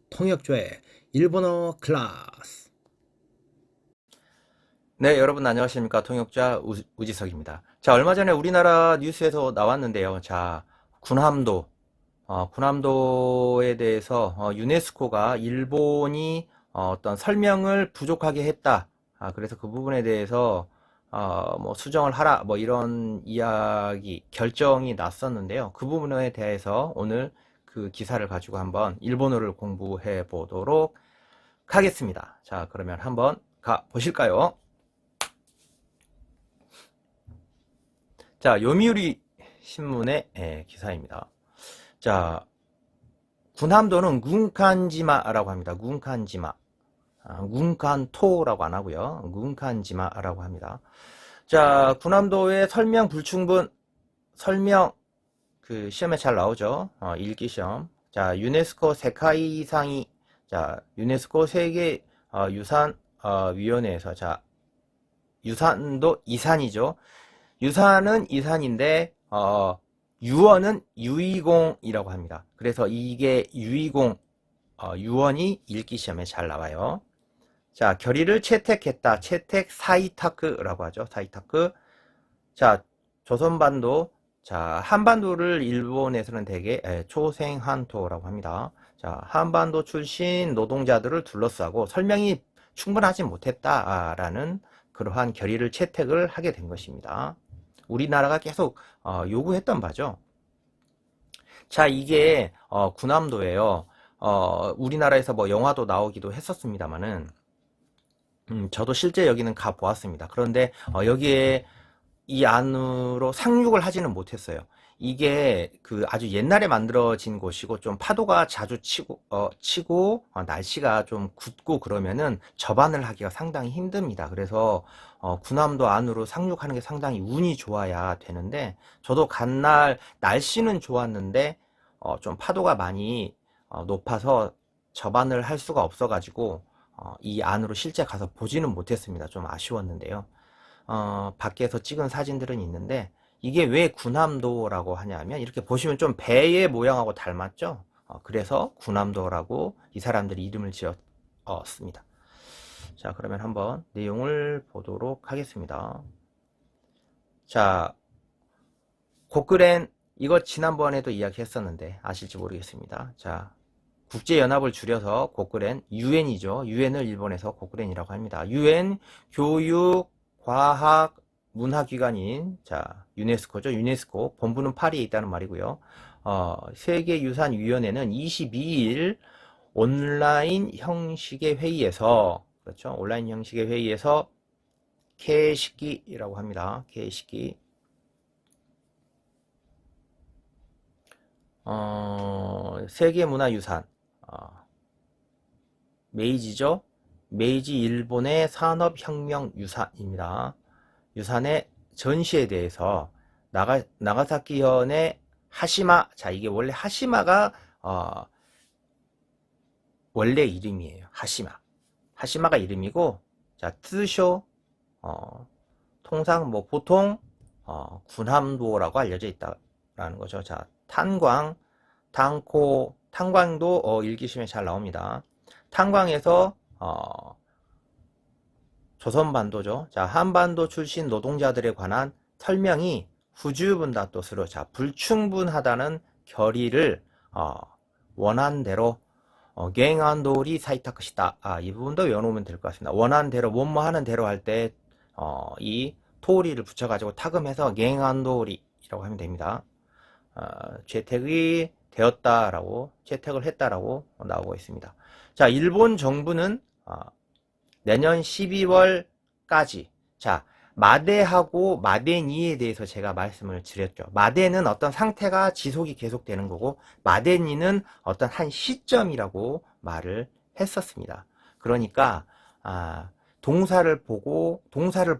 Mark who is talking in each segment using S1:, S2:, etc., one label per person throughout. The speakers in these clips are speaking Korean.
S1: 통역조의 일본어 클래스.
S2: 네, 여러분 안녕하십니까. 통역자 우지석입니다. 자, 얼마 전에 우리나라 뉴스에서 나왔는데요. 자, 군함도, 군함도에 대해서 유네스코가 일본이 어떤 설명을 부족하게 했다. 그래서 그 부분에 대해서 뭐 수정을 하라, 뭐 이런 이야기, 결정이 났었는데요. 그 부분에 대해서 오늘 그 기사를 가지고 한번 일본어를 공부해 보도록 하겠습니다. 자, 그러면 한번 가 보실까요? 자, 요미우리 신문의 기사입니다. 자, 군함도는 군칸지마라고 합니다. 군칸지마. 군칸토라고 안 하고요. 군칸지마라고 합니다. 자, 군함도의 설명 불충분, 설명, 그 시험에 잘 나오죠. 읽기 시험. 자, 유네스코 세카이 이상이, 자, 유네스코 세계 유산 위원회에서, 자, 유산도 이산이죠. 유산은 이산인데 유언은 유의공이라고 합니다. 그래서 이게 유의공, 유언이 읽기 시험에 잘 나와요. 자, 결의를 채택했다. 채택 사이타크라고 하죠. 사이타크. 자, 조선반도. 자, 한반도를 일본에서는 대개 초생한토라고 합니다. 자, 한반도 출신 노동자들을 둘러싸고 설명이 충분하지 못했다라는 그러한 결의를 채택을 하게 된 것입니다. 우리나라가 계속 요구했던 바죠. 자, 이게 군함도예요. 우리나라에서 뭐 영화도 나오기도 했었습니다만은 저도 실제 여기는 가 보았습니다. 그런데 여기에 이 안으로 상륙을 하지는 못했어요. 이게 그 아주 옛날에 만들어진 곳이고 좀 파도가 자주 치고 날씨가 좀 굳고 그러면은 접안을 하기가 상당히 힘듭니다. 그래서 군함도 안으로 상륙하는 게 상당히 운이 좋아야 되는데 저도 간 날 날씨는 좋았는데 좀 파도가 많이 높아서 접안을 할 수가 없어가지고 이 안으로 실제 가서 보지는 못했습니다. 좀 아쉬웠는데요. 밖에서 찍은 사진들은 있는데 이게 왜 군함도라고 하냐면 이렇게 보시면 좀 배의 모양하고 닮았죠. 그래서 군함도라고 이 사람들이 이름을 지었습니다. 자, 그러면 한번 내용을 보도록 하겠습니다. 자, 고크렌, 이거 지난번에도 이야기했었는데 아실지 모르겠습니다. 자, 국제연합을 줄여서 고크렌, 유엔이죠. 유엔을 일본에서 고크렌이라고 합니다. 유엔 교육 과학 문화기관인, 자, 유네스코죠. 유네스코 본부는 파리에 있다는 말이고요. 세계유산위원회는 22일 온라인 형식의 회의에서, 그렇죠, 온라인 형식의 회의에서 케시키라고 합니다. 케시키. 세계문화유산, 메이지죠. 메이지 일본의 산업혁명 유산입니다. 유산의 전시에 대해서 나가사키현의 하시마, 자, 이게 원래 하시마가 원래 이름이에요. 하시마가 이름이고, 자, 트쇼, 통상 뭐 보통 군함도라고 알려져 있다라는 거죠. 자, 탄광도 읽기 시험에 잘 나옵니다. 탄광에서 조선반도죠. 자, 한반도 출신 노동자들에 관한 설명이 후주분다 뜻으로, 자, 불충분하다는 결의를 원한 대로 갱한도리 사이타크시다. 이 부분도 외워놓으면 될 것 같습니다. 원한 대로, 뭐뭐 하는 대로 할 때 이 토리를 붙여가지고 타금해서 갱한도리라고 하면 됩니다. 채택이 되었다라고, 채택을 했다라고 나오고 있습니다. 자, 일본 정부는 내년 12월까지, 자, 마대하고 마대니에 대해서 제가 말씀을 드렸죠. 마대는 어떤 상태가 지속이 계속되는 거고, 마대니는 어떤 한 시점이라고 말을 했었습니다. 그러니까 동사를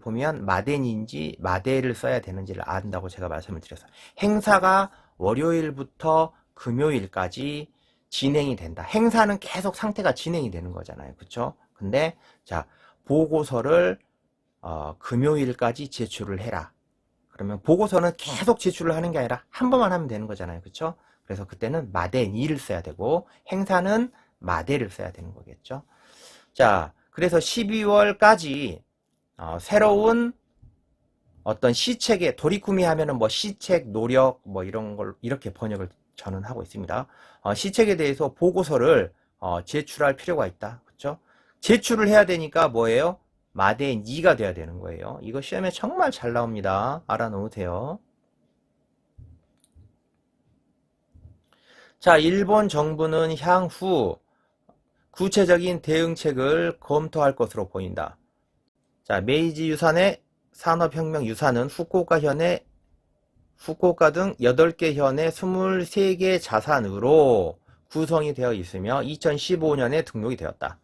S2: 보면 마대니인지 마대를 써야 되는지를 안다고 제가 말씀을 드렸어요. 행사가 월요일부터 금요일까지 진행이 된다. 행사는 계속 상태가 진행이 되는 거잖아요. 그쵸? 근데 자, 보고서를 금요일까지 제출을 해라. 그러면 보고서는 계속 제출을 하는 게 아니라 한 번만 하면 되는 거잖아요. 그쵸? 그래서 그때는 마대니를 써야 되고, 행사는 마대를 써야 되는 거겠죠. 자, 그래서 12월까지 새로운 어떤 시책에 도리쿠미 하면은 뭐 시책, 노력 뭐 이런 걸 이렇게 번역을 저는 하고 있습니다. 시책에 대해서 보고서를 제출할 필요가 있다. 그렇죠? 제출을 해야 되니까 뭐예요? 마대의 니가 돼야 되는 거예요. 이거 시험에 정말 잘 나옵니다. 알아놓으세요. 자, 일본 정부는 향후 구체적인 대응책을 검토할 것으로 보인다. 자, 메이지 유산의 산업혁명 유산은 후쿠오카 등 8개 현의 23개 자산으로 구성이 되어 있으며 2015년에 등록이 되었다.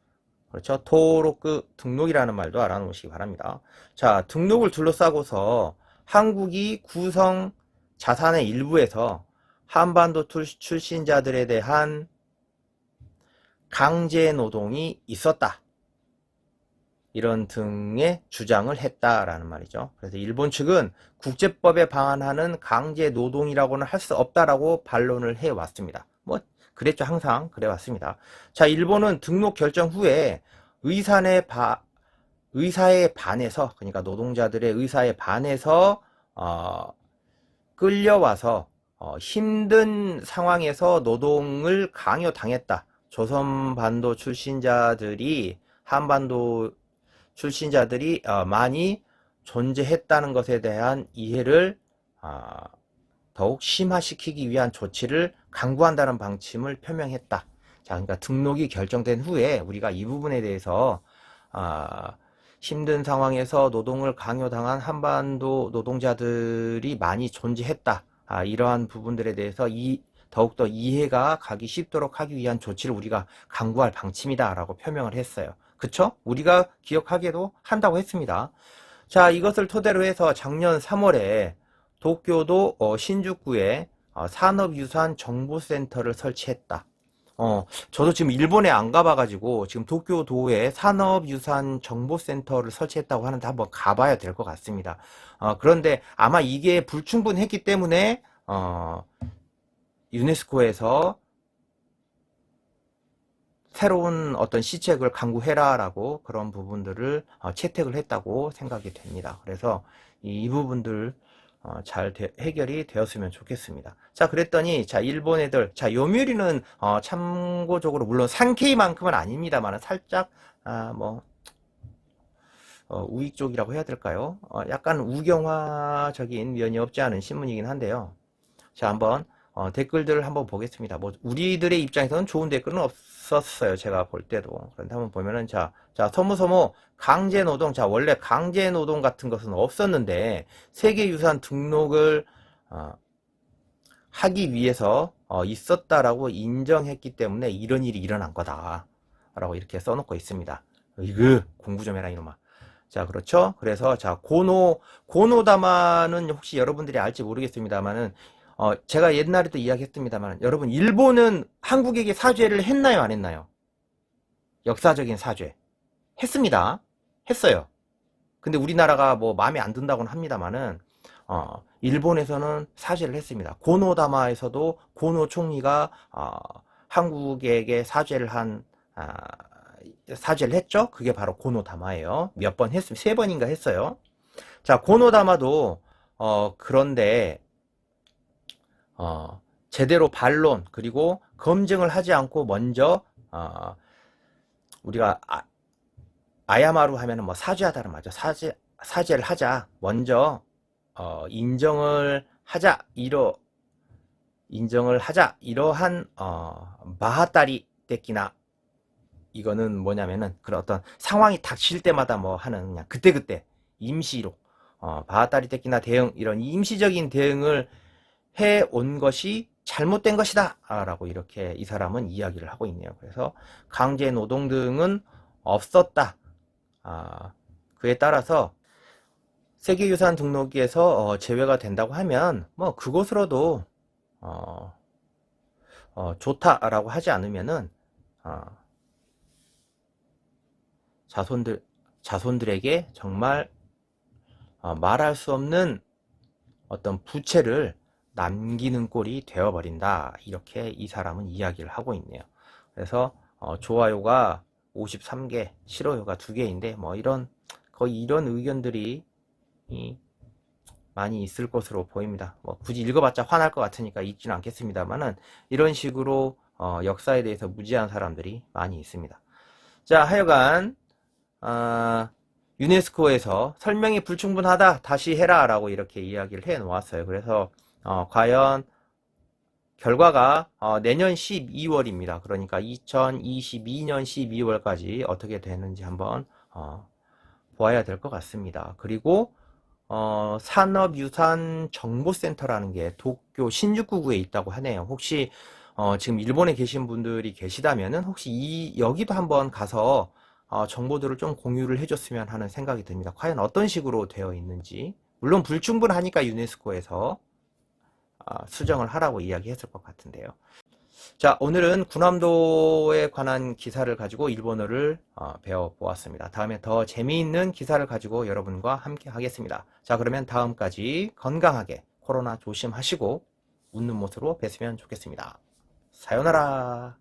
S2: 그렇죠? 토로크 등록이라는 말도 알아놓으시기 바랍니다. 자, 등록을 둘러싸고서 한국이 구성 자산의 일부에서 한반도 출신자들에 대한 강제 노동이 있었다. 이런 등의 주장을 했다라는 말이죠. 그래서 일본 측은 국제법에 방한하는 강제 노동이라고는 할 수 없다라고 반론을 해왔습니다. 뭐 그랬죠. 항상 그래왔습니다. 자, 일본은 등록 결정 후에 의사에 반해서, 그러니까 노동자들의 의사에 반해서 끌려와서 힘든 상황에서 노동을 강요당했다. 조선반도 출신자들이 한반도 출신자들이 많이 존재했다는 것에 대한 이해를 더욱 심화시키기 위한 조치를 강구한다는 방침을 표명했다. 자, 그러니까 등록이 결정된 후에 우리가 이 부분에 대해서 힘든 상황에서 노동을 강요당한 한반도 노동자들이 많이 존재했다. 이러한 부분들에 대해서 더욱더 이해가 가기 쉽도록 하기 위한 조치를 우리가 강구할 방침이다 라고 표명을 했어요. 그쵸? 우리가 기억하게도 한다고 했습니다. 자, 이것을 토대로 해서 작년 3월에 도쿄도 신주쿠에 산업유산 정보센터를 설치했다. 저도 지금 일본에 안 가봐가지고 지금 도쿄도에 산업유산 정보센터를 설치했다고 하는데 한번 가봐야 될 것 같습니다. 그런데 아마 이게 불충분했기 때문에 유네스코에서 새로운 어떤 시책을 강구해라 라고 그런 부분들을 채택을 했다고 생각이 됩니다. 그래서 이 부분들 잘 해결이 되었으면 좋겠습니다. 자, 그랬더니 자, 일본 애들, 자, 요미우리는 참고적으로 물론 산케이만큼은 아닙니다만 살짝 우익 쪽이라고 해야 될까요? 약간 우경화적인 면이 없지 않은 신문이긴 한데요. 자, 한번 댓글들을 한번 보겠습니다. 뭐 우리들의 입장에서는 좋은 댓글은 없었어요. 제가 볼 때도. 그런데 한번 보면은 자 서무서무 강제노동. 자, 원래 강제노동 같은 것은 없었는데 세계유산 등록을 하기 위해서 있었다라고 인정했기 때문에 이런 일이 일어난 거다 라고 이렇게 써놓고 있습니다. 이거 공부 좀 해라 이놈아. 자, 그렇죠? 그래서 자, 고노다마는 혹시 여러분들이 알지 모르겠습니다만은 제가 옛날에도 이야기했습니다만 여러분, 일본은 한국에게 사죄를 했나요, 안 했나요? 역사적인 사죄 했습니다. 했어요. 근데 우리나라가 뭐 마음에 안 든다고는 합니다만은 일본에서는 사죄를 했습니다. 고노다마에서도 고노 총리가 한국에게 사죄를 했죠. 그게 바로 고노다마예요. 몇 번 했습니다. 3번인가 했어요. 자, 고노다마도 그런데 제대로 반론 그리고 검증을 하지 않고 먼저 우리가 아야마루 하면은 뭐 사죄하다는 말이죠. 사죄를 하자. 먼저 인정을 하자. 이러한 마하다리 떼끼나, 이거는 뭐냐면은 그런 어떤 상황이 닥칠 때마다 뭐 하는 그냥 그때그때 임시로 마하다리 떼끼나 대응, 이런 임시적인 대응을 해온 것이 잘못된 것이다 라고 이렇게 이 사람은 이야기를 하고 있네요. 그래서 강제노동 등은 없었다. 그에 따라서 세계유산 등록에서 제외가 된다고 하면 뭐 그것으로도 좋다라고 하지 않으면은 자손들에게 정말 말할 수 없는 어떤 부채를 남기는 꼴이 되어버린다. 이렇게 이 사람은 이야기를 하고 있네요. 그래서 좋아요가 53개, 싫어요가 2개인데, 뭐 거의 이런 의견들이 많이 있을 것으로 보입니다. 뭐 굳이 읽어봤자 화날 것 같으니까 읽지는 않겠습니다만은, 이런 식으로 역사에 대해서 무지한 사람들이 많이 있습니다. 자, 하여간 유네스코에서 설명이 불충분하다, 다시 해라 라고 이렇게 이야기를 해 놓았어요. 그래서 과연 결과가 내년 12월입니다. 그러니까 2022년 12월까지 어떻게 되는지 한번 보아야 될 것 같습니다. 그리고 산업유산정보센터라는 게 도쿄 신주쿠구에 있다고 하네요. 혹시 지금 일본에 계신 분들이 계시다면은 혹시 여기도 한번 가서 정보들을 좀 공유를 해줬으면 하는 생각이 듭니다. 과연 어떤 식으로 되어 있는지. 물론 불충분하니까 유네스코에서 수정을 하라고 이야기했을 것 같은데요. 자, 오늘은 군함도에 관한 기사를 가지고 일본어를 배워보았습니다. 다음에 더 재미있는 기사를 가지고 여러분과 함께 하겠습니다. 자, 그러면 다음까지 건강하게 코로나 조심하시고 웃는 모습으로 뵀으면 좋겠습니다. 사요나라.